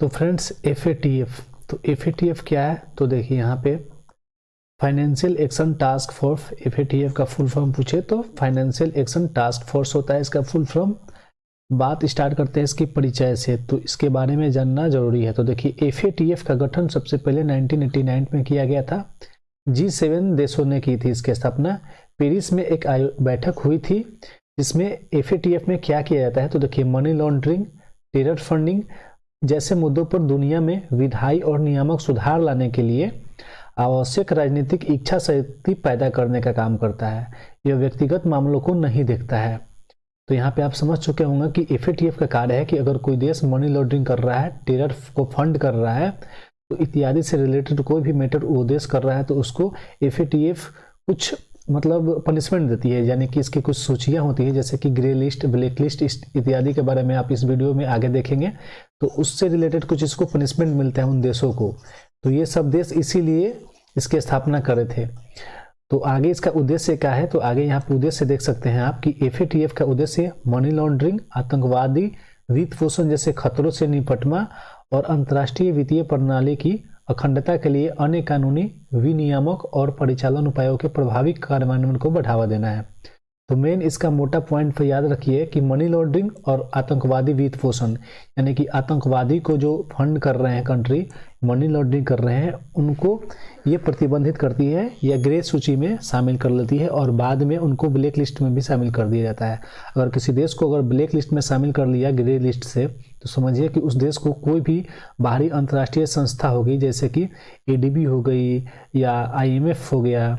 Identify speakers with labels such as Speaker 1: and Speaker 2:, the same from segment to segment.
Speaker 1: तो friends FATF, तो FATF क्या है? तो देखिए यहाँ पे financial action task force, FATF का फुल फॉर्म पूछे तो फाइनेंशियल एक्शन टास्क फोर्स होता है इसका फुल फॉर्म। बात स्टार्ट करते हैं इसकी परिचय से, तो इसके बारे में जानना जरूरी है। तो देखिए FATF का गठन सबसे पहले 1989 में किया गया था। G7 देशों ने की थी इसकी स्थापना। पेरिस में एक बैठक हुई थी जिसमें FATF में क्या किया जाता है, तो देखिए मनी लॉन्ड्रिंग, टेरर फंडिंग जैसे मुद्दों पर दुनिया में विधायी और नियामक सुधार लाने के लिए आवश्यक राजनीतिक इच्छा शक्ति पैदा करने का काम करता है। यह व्यक्तिगत मामलों को नहीं देखता है। तो यहाँ पे आप समझ चुके होंगे कि FATF का कार्य है कि अगर कोई देश मनी लॉन्ड्रिंग कर रहा है, टेरर को फंड कर रहा है, तो इत्यादि से रिलेटेड कोई भी मैटर वो देश कर रहा है तो उसको FATF कुछ मतलब पनिशमेंट देती है, यानी कि इसकी कुछ सूचियाँ होती है जैसे कि ग्रे लिस्ट, ब्लैक लिस्ट इत्यादि के बारे में आप इस वीडियो में आगे देखेंगे। तो उससे रिलेटेड कुछ इसको पनिशमेंट मिलता है उन देशों को। तो ये सब देश इसीलिए इसकी स्थापना करे थे। तो आगे इसका उद्देश्य क्या है, तो आगे यहाँ पे उद्देश्य देख सकते हैं आप कि FATF का उद्देश्य मनी लॉन्ड्रिंग, आतंकवादी वित्त पोषण जैसे खतरों से निपटना और अंतर्राष्ट्रीय वित्तीय प्रणाली की अखंडता के लिए अन्य कानूनी विनियामक और परिचालन उपायों के प्रभावी कार्यान्वयन को बढ़ावा देना है। तो मेन इसका मोटा पॉइंट पर याद रखिए कि मनी लॉन्ड्रिंग और आतंकवादी वित्त पोषण, यानी कि आतंकवादी को जो फंड कर रहे हैं कंट्री, मनी लॉन्ड्रिंग कर रहे हैं, उनको ये प्रतिबंधित करती है या ग्रे सूची में शामिल कर लेती है और बाद में उनको ब्लैक लिस्ट में भी शामिल कर दिया जाता है। अगर किसी देश को अगर ब्लैक लिस्ट में शामिल कर लिया ग्रे लिस्ट से, तो समझिए कि उस देश को कोई भी बाहरी अंतर्राष्ट्रीय संस्था होगी जैसे कि ADB हो गई या IMF हो गया,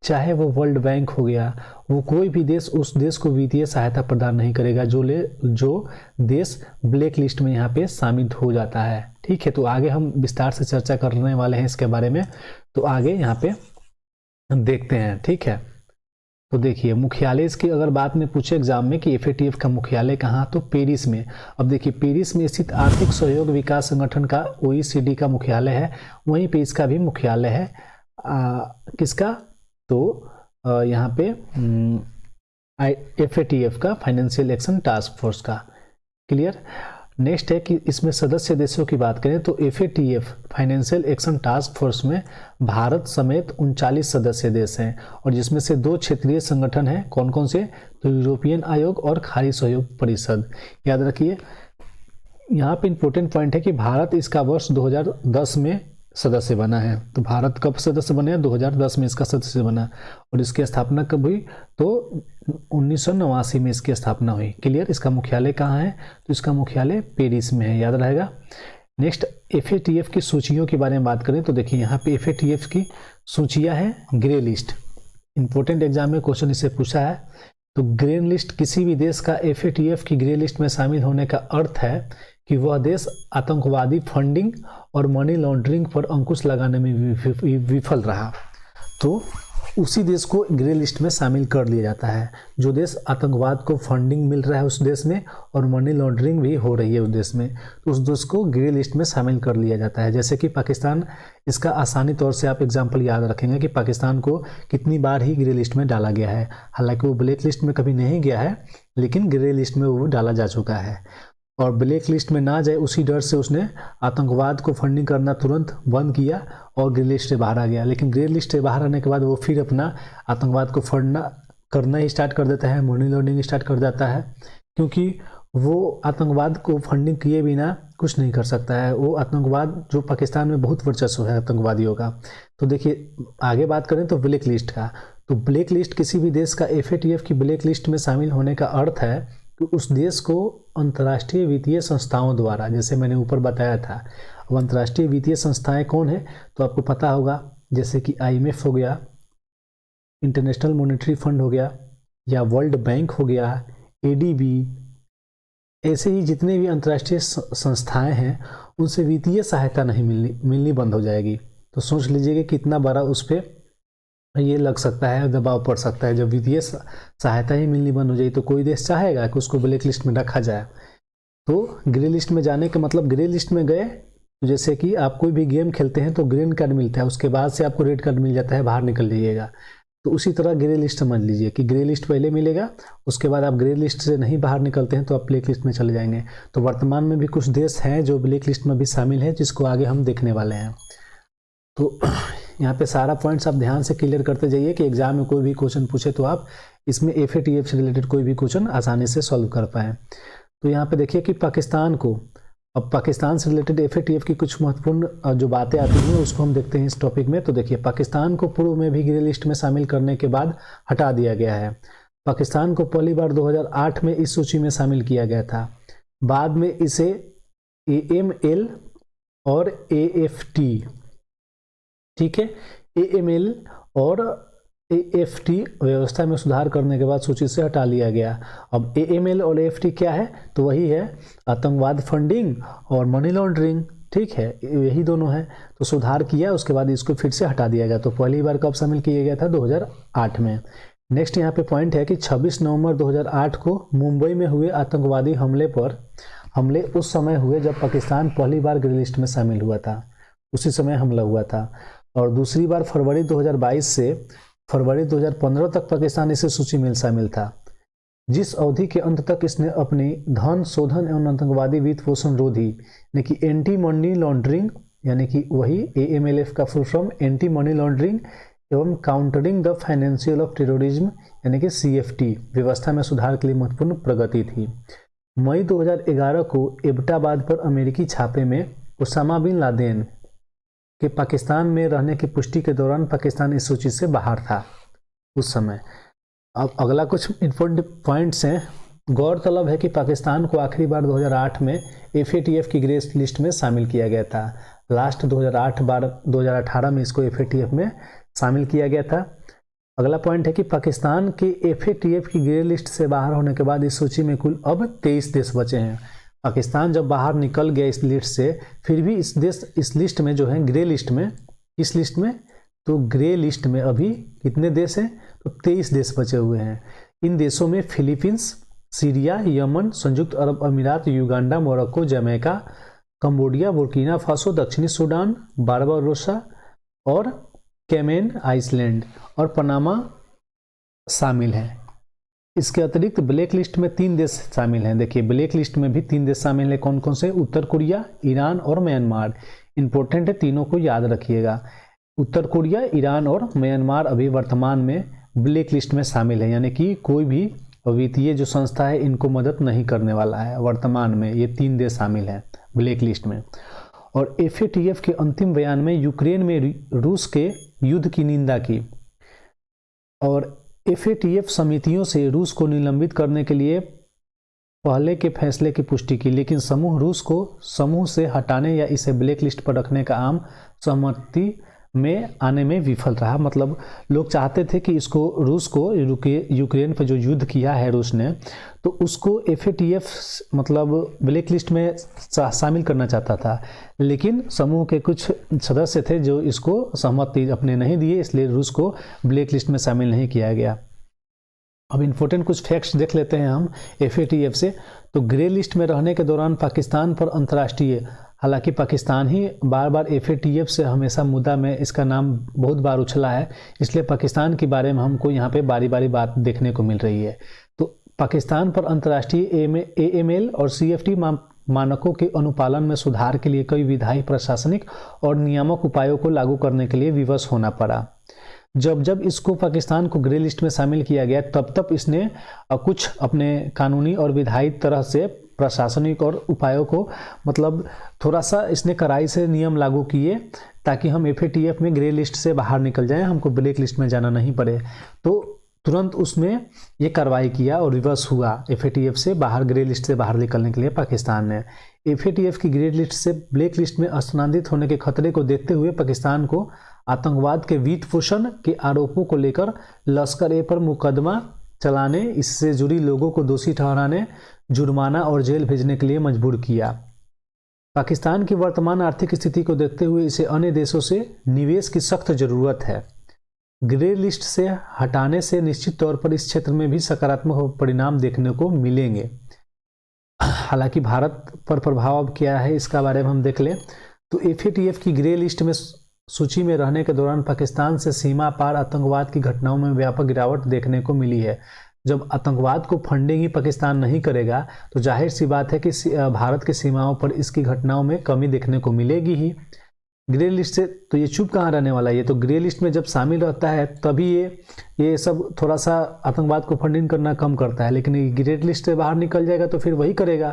Speaker 1: चाहे वो वर्ल्ड बैंक हो गया, वो कोई भी देश उस देश को वित्तीय सहायता प्रदान नहीं करेगा जो देश ब्लैक लिस्ट में यहाँ पे शामिल हो जाता है। ठीक है, तो आगे हम विस्तार से चर्चा करने वाले हैं इसके बारे में, तो आगे यहाँ पे देखते हैं। ठीक है, तो देखिए मुख्यालय इसकी अगर बात में पूछे एग्जाम में कि FATF का मुख्यालय कहाँ, तो पेरिस में। अब देखिए पेरिस में स्थित आर्थिक सहयोग विकास संगठन का OECD का मुख्यालय है, वहीं पे इसका भी मुख्यालय है। किसका, तो यहाँ पे FATF का फाइनेंशियल एक्शन टास्क फोर्स का। क्लियर। नेक्स्ट है कि इसमें सदस्य देशों की बात करें तो FATF financial action task force में भारत समेत 39 सदस्य देश हैं और जिसमें से 2 क्षेत्रीय संगठन हैं। कौन कौन से, तो यूरोपियन आयोग और खाड़ी सहयोग परिषद। याद रखिए यहाँ पे इंपॉर्टेंट पॉइंट है कि भारत इसका वर्ष 2010 में सदस्य बना है। तो भारत कब सदस्य बने, 2010 में इसका सदस्य बना और इसकी स्थापना कब हुई, तो 1989 में इसकी स्थापना हुई। क्लियर। इसका मुख्यालय कहाँ है, तो इसका मुख्यालय पेरिस में है, याद रहेगा। नेक्स्ट FATF की सूचियों के बारे में बात करें तो देखिए यहाँ पे FATF की सूचियाँ हैं ग्रे लिस्ट। इंपॉर्टेंट एग्जाम में क्वेश्चन इससे पूछा है। तो ग्रे लिस्ट किसी भी देश का FATF की ग्रे लिस्ट में शामिल होने का अर्थ है कि वह देश आतंकवादी फंडिंग और मनी लॉन्ड्रिंग पर अंकुश लगाने में विफल रहा, तो उसी देश को ग्रे लिस्ट में शामिल कर लिया जाता है। जो देश आतंकवाद को फंडिंग मिल रहा है उस देश में और मनी लॉन्ड्रिंग भी हो रही है उस देश में, तो उस देश को ग्रे लिस्ट में शामिल कर लिया जाता है। जैसे कि पाकिस्तान, इसका आसानी तौर से आप एग्जाम्पल याद रखेंगे कि पाकिस्तान को कितनी बार ही ग्रे लिस्ट में डाला गया है। हालांकि वो ब्लैक लिस्ट में कभी नहीं गया है, लेकिन ग्रे लिस्ट में वो डाला जा चुका है और ब्लैक लिस्ट में ना जाए उसी डर से उसने आतंकवाद को फंडिंग करना तुरंत बंद किया और ग्रे लिस्ट से बाहर आ गया। लेकिन ग्रे लिस्ट से बाहर आने के बाद वो फिर अपना आतंकवाद को फंड करना ही स्टार्ट कर देता है, मनी लॉन्ड्रिंग स्टार्ट कर देता है, क्योंकि वो आतंकवाद को फंडिंग किए बिना कुछ नहीं कर सकता है। वो आतंकवाद जो पाकिस्तान में बहुत वर्चस्व है आतंकवादियों का। तो देखिए आगे बात करें तो ब्लैक लिस्ट का, तो ब्लैक लिस्ट किसी भी देश का FATF की ब्लैक लिस्ट में शामिल होने का अर्थ है कि उस देश को अंतर्राष्ट्रीय वित्तीय संस्थाओं द्वारा, जैसे मैंने ऊपर बताया था, अब अंतर्राष्ट्रीय वित्तीय संस्थाएं कौन है तो आपको पता होगा, जैसे कि IMF हो गया, इंटरनेशनल मॉनेटरी फंड हो गया या वर्ल्ड बैंक हो गया, ADB, ऐसे ही जितने भी अंतर्राष्ट्रीय संस्थाएं हैं उनसे वित्तीय सहायता नहीं मिलनी बंद हो जाएगी। तो सोच लीजिए कि कितना बड़ा उस पर ये लग सकता है, दबाव पड़ सकता है। जब वित्तीय सहायता ही मिलनी बंद हो जाए तो कोई देश चाहेगा कि उसको ब्लैक लिस्ट में रखा जाए। तो ग्रे लिस्ट में जाने का मतलब, ग्रे लिस्ट में गए तो जैसे कि आप कोई भी गेम खेलते हैं तो ग्रीन कार्ड मिलता है, उसके बाद से आपको रेड कार्ड मिल जाता है, बाहर निकल जाइएगा। तो उसी तरह ग्रे लिस्ट समझ लीजिए कि ग्रे लिस्ट पहले मिलेगा, उसके बाद आप ग्रे लिस्ट से नहीं बाहर निकलते हैं तो आप ब्लैक लिस्ट में चले जाएंगे। तो वर्तमान में भी कुछ देश हैं जो ब्लैक लिस्ट में भी शामिल है, जिसको आगे हम देखने वाले हैं। तो यहाँ पे सारा पॉइंट्स आप ध्यान से क्लियर करते जाइए कि एग्जाम में कोई भी क्वेश्चन पूछे तो आप इसमें FATF से रिलेटेड कोई भी क्वेश्चन आसानी से सॉल्व कर पाएँ। तो यहाँ पे देखिए कि पाकिस्तान को, अब पाकिस्तान से रिलेटेड FATF की कुछ महत्वपूर्ण जो बातें आती हैं उसको हम देखते हैं इस टॉपिक में। तो देखिए, पाकिस्तान को पूर्व में भी ग्रे लिस्ट में शामिल करने के बाद हटा दिया गया है। पाकिस्तान को पहली बार 2008 में इस सूची में शामिल किया गया था। बाद में इसे AML और AFT, ठीक है, AML और AFT व्यवस्था में सुधार करने के बाद सूची से हटा लिया गया। अब AML और AFT क्या है? तो वही है आतंकवाद फंडिंग और मनी लॉन्ड्रिंग, ठीक है, यही दोनों है। तो सुधार किया, उसके बाद इसको फिर से हटा दिया गया। तो पहली बार कब शामिल किया गया था? 2008 में। नेक्स्ट यहाँ पे पॉइंट है कि 26 नवंबर 2008 को मुंबई में हुए आतंकवादी हमले उस समय हुए जब पाकिस्तान पहली बार ग्रे लिस्ट में शामिल हुआ था, उसी समय हमला हुआ था। और दूसरी बार फरवरी 2022 से फरवरी 2015 तक पाकिस्तान इसी सूची में शामिल था, जिस अवधि के अंत तक इसने अपनी धन शोधन एवं आतंकवादी वित्त पोषण रोधी यानी कि एंटी मनी लॉन्ड्रिंग, यानी कि वही AMLF का full form anti money laundering एवं countering the financial of terrorism यानी कि CFT व्यवस्था में सुधार के लिए महत्वपूर्ण प्रगति थी। मई 2011 को एबटाबाद पर अमेरिकी छापे में उसामा बिन लादेन कि पाकिस्तान में रहने की पुष्टि के दौरान पाकिस्तान इस सूची से बाहर था उस समय। अब अगला कुछ इंपॉर्टेंट पॉइंट्स हैं। गौरतलब है कि पाकिस्तान को आखिरी बार 2008 में FATF की ग्रे लिस्ट में शामिल किया गया था। लास्ट 2018 में इसको FATF में शामिल किया गया था। अगला पॉइंट है कि पाकिस्तान के FATF की ग्रे लिस्ट से बाहर होने के बाद इस सूची में कुल अब 23 देश बचे हैं। पाकिस्तान जब बाहर निकल गया इस लिस्ट से, फिर भी इस लिस्ट में जो है ग्रे लिस्ट में, इस लिस्ट में, तो ग्रे लिस्ट में अभी कितने देश हैं? तो 23 देश बचे हुए हैं। इन देशों में फिलीपींस, सीरिया, यमन, संयुक्त अरब अमीरात, Uganda, Morocco, Jamaica, Cambodia, Burkina Faso, दक्षिणी सूडान, बारबाडोसा और कैमेन आइसलैंड और पनामा शामिल हैं। इसके अतिरिक्त ब्लैक लिस्ट में 3 देश शामिल हैं। देखिए, ब्लैक लिस्ट में भी 3 देश शामिल हैं। कौन कौन से? उत्तर कोरिया, ईरान और म्यांमार। इंपॉर्टेंट है, तीनों को याद रखिएगा। उत्तर कोरिया, ईरान और म्यांमार अभी वर्तमान में ब्लैक लिस्ट में शामिल है, यानी कि कोई भी वित्तीय जो संस्था है इनको मदद नहीं करने वाला है। वर्तमान में ये 3 देश शामिल हैं ब्लैक लिस्ट में। और FATF के अंतिम बयान में यूक्रेन में रूस के युद्ध की निंदा की और FATF समितियों से रूस को निलंबित करने के लिए पहले के फैसले की पुष्टि की, लेकिन समूह रूस को समूह से हटाने या इसे ब्लैक लिस्ट पर रखने का आम सहमति में आने में विफल रहा। मतलब लोग चाहते थे कि इसको रूस को यूक्रेन पर जो युद्ध किया है रूस ने, तो उसको FATF मतलब ब्लैक लिस्ट में शामिल करना चाहता था, लेकिन समूह के कुछ सदस्य थे जो इसको सहमति अपने नहीं दिए, इसलिए रूस को ब्लैक लिस्ट में शामिल नहीं किया गया। अब इम्पोर्टेंट कुछ फैक्ट्स देख लेते हैं हम FATF से। तो ग्रे लिस्ट में रहने के दौरान पाकिस्तान पर अंतर्राष्ट्रीय, हालांकि पाकिस्तान ही बार बार FATF से हमेशा मुद्दा में इसका नाम बहुत बार उछला है, इसलिए पाकिस्तान के बारे में हमको यहाँ पे बारी बारी बात देखने को मिल रही है। तो पाकिस्तान पर अंतर्राष्ट्रीय AML और CFT मानकों के अनुपालन में सुधार के लिए कई विधायी, प्रशासनिक और नियामक उपायों को लागू करने के लिए विवश होना पड़ा। जब इसको पाकिस्तान को ग्रे लिस्ट में शामिल किया गया, तब इसने कुछ अपने कानूनी और विधायी तरह से प्रशासनिक और उपायों को मतलब थोड़ा सा इसने कड़ाई से नियम लागू किए, ताकि हम FATF में ग्रे लिस्ट से बाहर निकल जाएं, हमको ब्लैक लिस्ट में जाना नहीं पड़े। तो तुरंत उसमें ये कार्रवाई किया और रिवर्स हुआ FATF से बाहर, ग्रे लिस्ट से बाहर निकलने के लिए पाकिस्तान ने। FATF की ग्रे लिस्ट से ब्लैक लिस्ट में स्थानांतरित होने के खतरे को देखते हुए पाकिस्तान को आतंकवाद के वित्त पोषण के आरोपों को लेकर लश्कर-ए पर मुकदमा चलाने, इससे जुड़ी लोगों को दोषी ठहराने, जुर्माना और जेल भेजने के लिए मजबूर किया। पाकिस्तान की वर्तमान आर्थिक स्थिति को देखते हुए इसे अन्य देशों से निवेश की सख्त जरूरत है। ग्रे लिस्ट से हटाने से निश्चित तौर पर इस क्षेत्र में भी सकारात्मक परिणाम देखने को मिलेंगे। हालांकि भारत पर प्रभाव अब क्या है इसका बारे में हम देख लें तो FATF की ग्रे लिस्ट में सूची में रहने के दौरान पाकिस्तान से सीमा पार आतंकवाद की घटनाओं में व्यापक गिरावट देखने को मिली है। जब आतंकवाद को फंडिंग ही पाकिस्तान नहीं करेगा तो जाहिर सी बात है कि भारत की सीमाओं पर इसकी घटनाओं में कमी देखने को मिलेगी ही। ग्रे लिस्ट से तो ये चुप कहाँ रहने वाला है, ये तो ग्रे लिस्ट में जब शामिल रहता है तभी ये सब थोड़ा सा आतंकवाद को फंडिंग करना कम करता है, लेकिन ये ग्रे लिस्ट से बाहर निकल जाएगा तो फिर वही करेगा,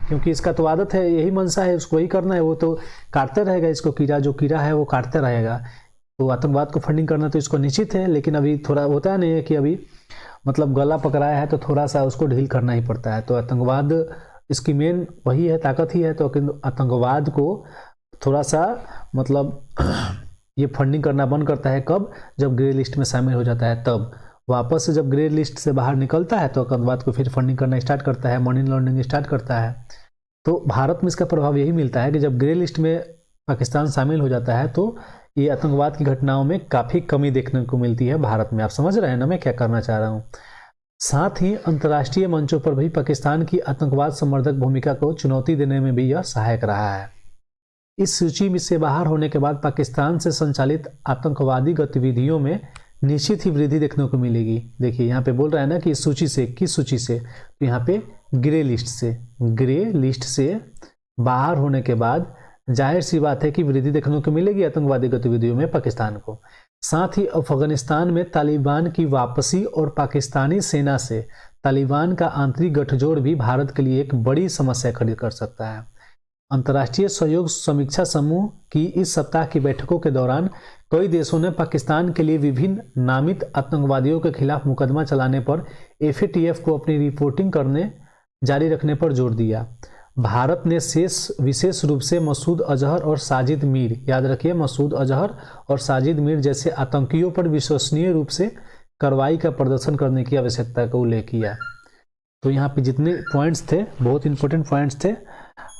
Speaker 1: क्योंकि इसका तो आदत है, यही मंशा है, उसको वही करना है, वो तो काटते रहेगा इसको, जो कीड़ा है वो काटते रहेगा। तो आतंकवाद को फंडिंग करना तो इसको निश्चित है, लेकिन अभी थोड़ा होता है नहीं है कि अभी मतलब गला पकड़ाया है तो थोड़ा सा उसको ढील करना ही पड़ता है। तो आतंकवाद इसकी मेन वही है, ताकत ही है। तो आतंकवाद को थोड़ा सा मतलब ये फंडिंग करना बंद करता है कब, जब ग्रे लिस्ट में शामिल हो जाता है, तब वापस से जब ग्रे लिस्ट से बाहर निकलता है तो आतंकवाद को फिर फंडिंग करना स्टार्ट करता है, मनी लॉन्ड्रिंग स्टार्ट करता है। तो भारत में इसका प्रभाव यही मिलता है कि जब ग्रे लिस्ट में पाकिस्तान शामिल हो जाता है तो ये आतंकवाद की घटनाओं में काफ़ी कमी देखने को मिलती है भारत में। आप समझ रहे हैं ना मैं क्या करना चाह रहा हूँ। साथ ही अंतर्राष्ट्रीय मंचों पर भी पाकिस्तान की आतंकवाद संवर्धक भूमिका को चुनौती देने में भी यह सहायक रहा है। इस सूची में से बाहर होने के बाद पाकिस्तान से संचालित आतंकवादी गतिविधियों में निश्चित ही वृद्धि देखने को मिलेगी। देखिए यहाँ पे बोल रहा है ना कि इस सूची से, किस सूची से, तो यहाँ पे ग्रे लिस्ट से बाहर होने के बाद जाहिर सी बात है कि वृद्धि देखने को मिलेगी आतंकवादी गतिविधियों में पाकिस्तान को। साथ ही अफगानिस्तान में तालिबान की वापसी और पाकिस्तानी सेना से तालिबान का आंतरिक गठजोड़ भी भारत के लिए एक बड़ी समस्या खड़ी कर सकता है। अंतर्राष्ट्रीय सहयोग समीक्षा समूह की इस सप्ताह की बैठकों के दौरान कई देशों ने पाकिस्तान के लिए विभिन्न नामित आतंकवादियों के खिलाफ मुकदमा चलाने पर FATF को अपनी रिपोर्टिंग करने जारी रखने पर जोर दिया। भारत ने विशेष रूप से मसूद अजहर और साजिद मीर, याद रखिए मसूद अजहर और साजिद मीर जैसे आतंकियों पर विश्वसनीय रूप से कार्रवाई का प्रदर्शन करने की आवश्यकता का उल्लेख किया। तो यहाँ पे जितने पॉइंट्स थे बहुत इंपॉर्टेंट पॉइंट्स थे।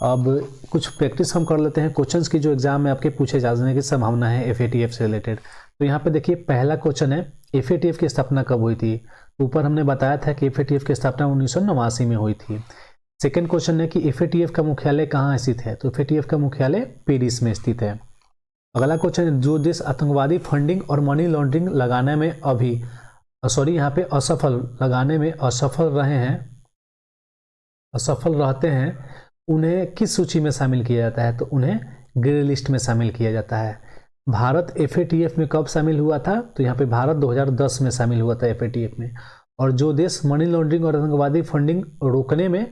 Speaker 1: अब कुछ प्रैक्टिस हम कर लेते हैं क्वेश्चंस की जो एग्जाम में आपके पूछे जाने की संभावना है FATF से रिलेटेड। तो यहाँ पे देखिए पहला क्वेश्चन है FATF की स्थापना कब हुई थी। ऊपर हमने बताया था कि FATF की स्थापना 1989 में हुई थी। सेकेंड क्वेश्चन है कि FATF का मुख्यालय कहाँ स्थित है। तो FATF का मुख्यालय पेरिस में स्थित है। अगला क्वेश्चन है जो देश आतंकवादी फंडिंग और मनी लॉन्ड्रिंग लगाने में यहाँ पे असफल रहते हैं उन्हें किस सूची में शामिल किया जाता है। तो उन्हें ग्रे लिस्ट में शामिल किया जाता है। भारत FATF में कब शामिल हुआ था। तो यहाँ पे भारत 2010 में शामिल हुआ था FATF में। और जो देश मनी लॉन्ड्रिंग और आतंकवादी फंडिंग रोकने में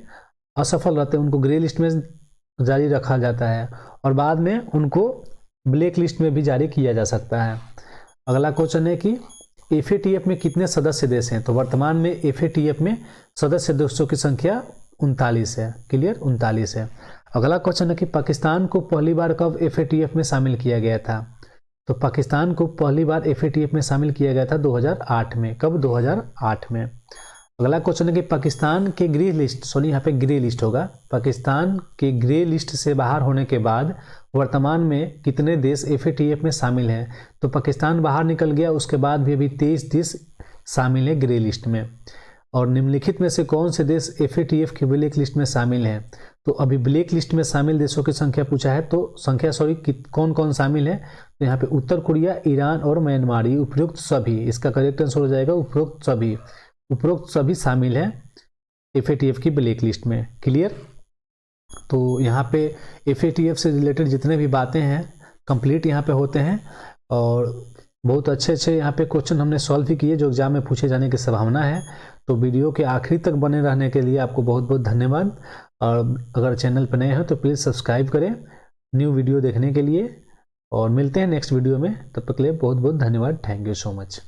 Speaker 1: असफल रहते हैं उनको ग्रे लिस्ट में जारी रखा जाता है और बाद में उनको ब्लैक लिस्ट में भी जारी किया जा सकता है। अगला क्वेश्चन है कि FATF में कितने सदस्य देश हैं। तो वर्तमान में FATF में सदस्य देशों की संख्या 39 है। क्लियर, 39 है। अगला क्वेश्चन है कि पाकिस्तान को पहली बार कब FATF में शामिल किया गया था। तो पाकिस्तान को पहली बार FATF में शामिल किया गया था 2008 में। कब, 2008 में। अगला क्वेश्चन है कि पाकिस्तान के ग्रे लिस्ट होगा। पाकिस्तान के ग्रे लिस्ट से बाहर होने के बाद वर्तमान में कितने देश FATF में शामिल हैं। तो पाकिस्तान बाहर निकल गया, उसके बाद भी अभी 23 देश शामिल है ग्रे लिस्ट में। और निम्नलिखित में से कौन से देश FATF की ब्लैक लिस्ट में शामिल हैं। तो अभी ब्लैक लिस्ट में शामिल देशों की संख्या पूछा है, तो कौन कौन शामिल है। तो यहाँ पे उत्तर कोरिया, ईरान और म्यांमार, उपरोक्त सभी, इसका करेक्ट आंसर हो जाएगा उपरोक्त सभी शामिल हैं FATF की ब्लैक लिस्ट में। क्लियर। तो यहाँ पे FATF से रिलेटेड जितने भी बातें हैं कंप्लीट यहाँ पे होते हैं और बहुत अच्छे यहाँ पे क्वेश्चन हमने सॉल्व भी किए जो एग्जाम में पूछे जाने की संभावना है। तो वीडियो के आखिरी तक बने रहने के लिए आपको बहुत बहुत धन्यवाद। और अगर चैनल पर नए हो तो प्लीज़ सब्सक्राइब करें न्यू वीडियो देखने के लिए। और मिलते हैं नेक्स्ट वीडियो में, तब तक के लिए बहुत बहुत धन्यवाद। Thank you so much.